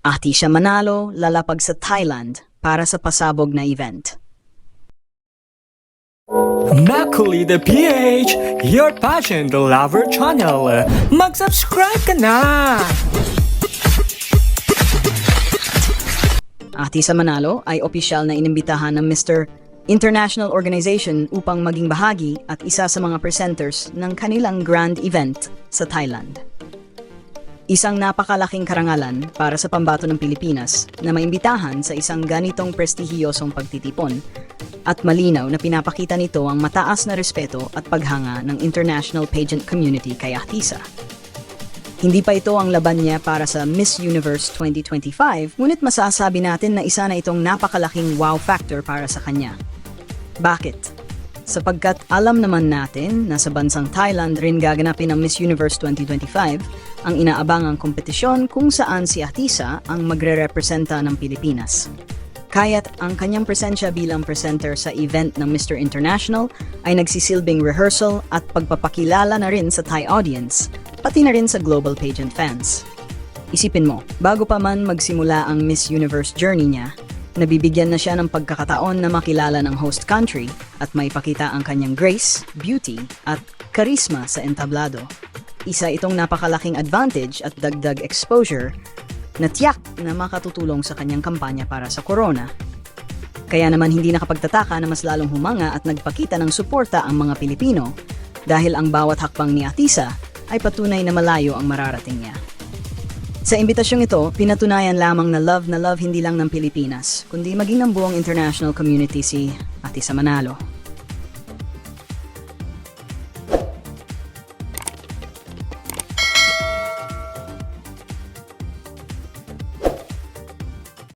Atisha Manalo lalapag sa Thailand para sa pasabog na event. Macaulay the PH, your passion the lover channel. Mag-subscribe ka na! Atisha Manalo ay opisyal na inimbitahan ng Mr. International Organization upang maging bahagi at isa sa mga presenters ng kanilang grand event sa Thailand. Isang napakalaking karangalan para sa pambato ng Pilipinas na maimbitahan sa isang ganitong prestihiyosong pagtitipon at malinaw na pinapakita nito ang mataas na respeto at paghanga ng international pageant community kay Atisa. Hindi pa ito ang laban niya para sa Miss Universe 2025, ngunit masasabi natin na isa na itong napakalaking wow factor para sa kanya. Bakit? Sapagkat alam naman natin na sa bansang Thailand rin gaganapin ang Miss Universe 2025, ang inaabangang kompetisyon kung saan si Atisa ang magre-representa ng Pilipinas. Kaya't ang kanyang presensya bilang presenter sa event ng Mr. International ay nagsisilbing rehearsal at pagpapakilala na rin sa Thai audience, pati na rin sa global pageant fans. Isipin mo, bago pa man magsimula ang Miss Universe journey niya, nabibigyan na siya ng pagkakataon na makilala ng host country at maipakita ang kanyang grace, beauty, at charisma sa entablado. Isa itong napakalaking advantage at dagdag exposure na tiyak na makatutulong sa kanyang kampanya para sa corona. Kaya naman hindi nakapagtataka na mas lalong humanga at nagpakita ng suporta ang mga Pilipino dahil ang bawat hakbang ni Atisa ay patunay na malayo ang mararating niya. Sa imbitasyong ito, pinatunayan lamang na love hindi lang ng Pilipinas, kundi maging ng buong international community si Atisa Manalo.